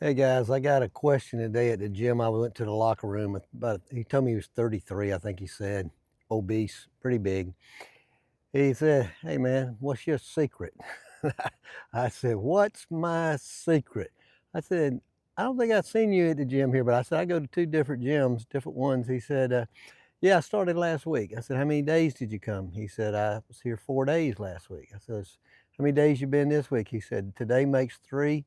Hey guys, I got a question today at the gym. I went to the locker room. About he told me he was 33, I think he said, obese, pretty big. He said, "Hey man, what's your secret?" I said, "What's my secret?" I said, "I don't think I've seen you at the gym here, but I said I go to two different gyms, different ones." He said, "Yeah, I started last week." I said, "How many days did you come?" He said, "I was here 4 days last week." I said, "How many days you been this week?" He said, "Today makes 3,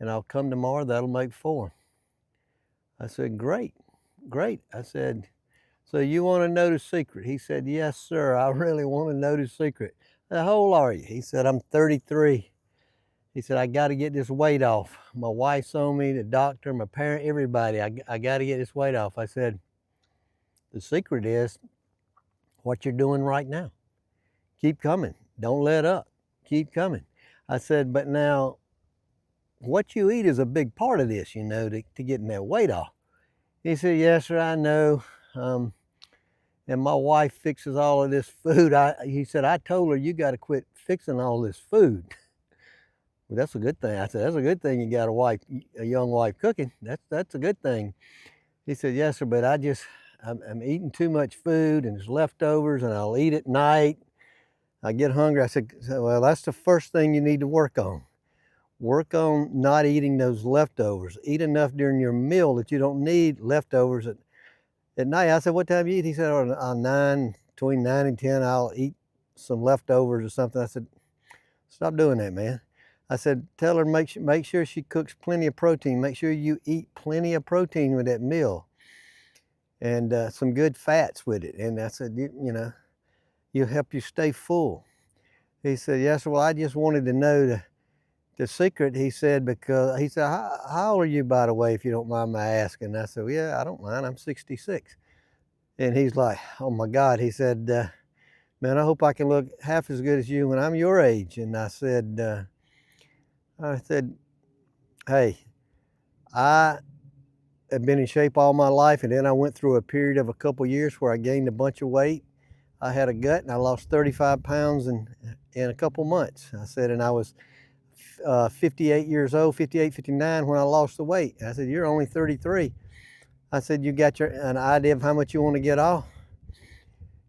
and I'll come tomorrow. That'll make 4." I said, "Great, great." I said, "So you want to know the secret?" He said, "Yes, sir. I really want to know the secret." I said, "How old are you?" He said, "I'm 33." He said, "I got to get this weight off. My wife's on me, the doctor, my parent, everybody. I got to get this weight off." I said, "The secret is what you're doing right now. Keep coming. Don't let up. Keep coming." I said, "But now what you eat is a big part of this, to getting that weight off." He said, "Yes, sir, I know. Um, and my wife fixes all of this food." He said, "I told her you got to quit fixing all this food." Well, that's a good thing. I said, "That's a good thing you got a young wife cooking. That's a good thing." He said, "Yes, sir, but I'm eating too much food and it's leftovers and I'll eat at night. I get hungry." I said, "Well, that's the first thing you need to work on. Work on not eating those leftovers. Eat enough during your meal that you don't need leftovers at night." I said, "What time you eat?" He said, "On 9, between 9 and 10, I'll eat some leftovers or something." I said, "Stop doing that, man." I said, "Tell her make sure she cooks plenty of protein. Make sure you eat plenty of protein with that meal and some good fats with it." And I said, "You'll help you stay full." He said, "Yes, well, I just wanted to know the secret." He said, because he said, "How old are you, by the way, if you don't mind my asking?" I said, "Well, yeah, I don't mind. I'm 66." And he's like, "Oh my God." He said, "Man, I hope I can look half as good as you when I'm your age." And I said, "Hey, I have been in shape all my life, and then I went through a period of a couple years where I gained a bunch of weight. I had a gut, and I lost 35 pounds in a couple months." I said, "And I was 58 years old, 58, 59 when I lost the weight." I said, "You're only 33." I said, "You got an idea of how much you want to get off?"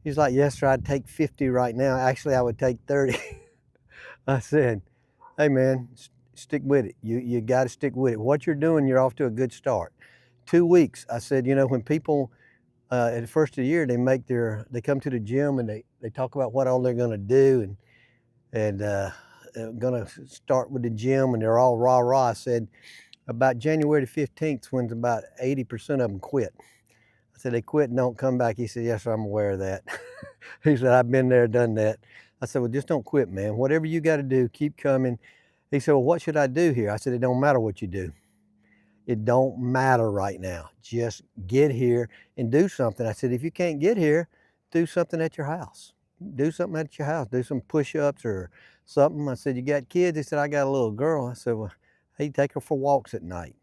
He's like, "Yes, sir, I'd take 50 right now. Actually, I would take 30." I said, "Hey man, stick with it. You got to stick with it. What you're doing, you're off to a good start. 2 weeks." I said, "When people at the first of the year they come to the gym and they talk about what all they're going to do and going to start with the gym and they're all rah rah." I said, "About January the 15th, when's about 80% of them quit." I said, "They quit and don't come back." He said, "Yes, sir, I'm aware of that." He said, "I've been there, done that." I said, "Well, just don't quit, man. Whatever you got to do, keep coming." He said, "Well, what should I do here?" I said, "It don't matter what you do. It don't matter right now. Just get here and do something." I said, "If you can't get here, do something at your house. Do something at your house. Do some push-ups or something." I said, "You got kids?" He said, "I got a little girl." I said, "Well, hey, take her for walks at night.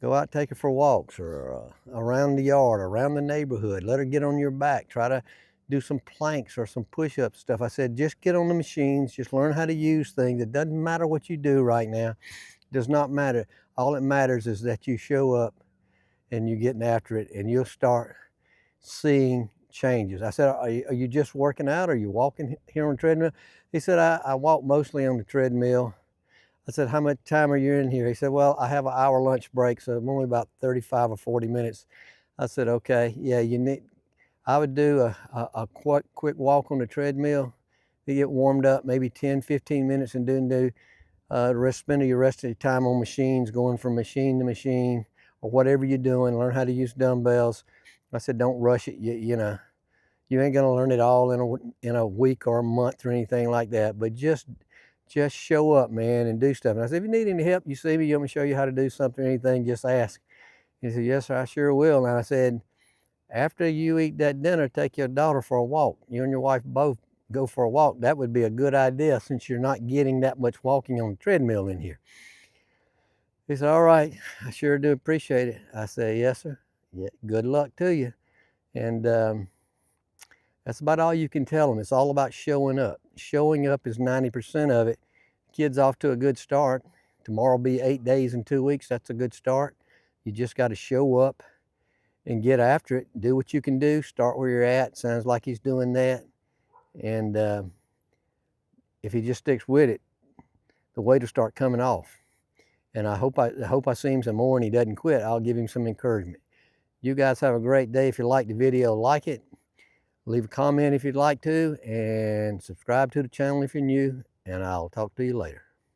Go out, take her for walks or around the yard, around the neighborhood. Let her get on your back. Try to do some planks or some push-up stuff." I said, "Just get on the machines. Just learn how to use things. It doesn't matter what you do right now. It does not matter. All that matters is that you show up and you're getting after it, and you'll start seeing changes." I said, "Are you just working out? Or are you walking here on the treadmill?" He said, I walk mostly on the treadmill." I said, "How much time are you in here?" He said, "Well, I have an hour lunch break, so I'm only about 35 or 40 minutes." I said, "Okay, yeah, I would do a quick walk on the treadmill to get warmed up, maybe 10, 15 minutes, and then do spend the rest of your time on machines, going from machine to machine, or whatever you're doing. Learn how to use dumbbells." I said, "Don't rush it. You ain't gonna learn it all in a week or a month or anything like that. But just show up, man, and do stuff." And I said, "If you need any help, you see me, you want me to show you how to do something or anything, just ask." He said, "Yes, sir, I sure will." And I said, "After you eat that dinner, take your daughter for a walk. You and your wife both go for a walk. That would be a good idea since you're not getting that much walking on the treadmill in here." He said, "All right, I sure do appreciate it." I said, "Yes, sir. Yeah, good luck to you." And that's about all you can tell them. It's all about showing up. Showing up is 90% of it. Kid's off to a good start. Tomorrow will be 8 days and 2 weeks. That's a good start. You just got to show up and get after it. Do what you can do. Start where you're at. Sounds like he's doing that. And if he just sticks with it, the weight will start coming off. And I hope I see him some more and he doesn't quit. I'll give him some encouragement. You guys have a great day. If you like the video, like it. Leave a comment if you'd like to, and subscribe to the channel if you're new, and I'll talk to you later.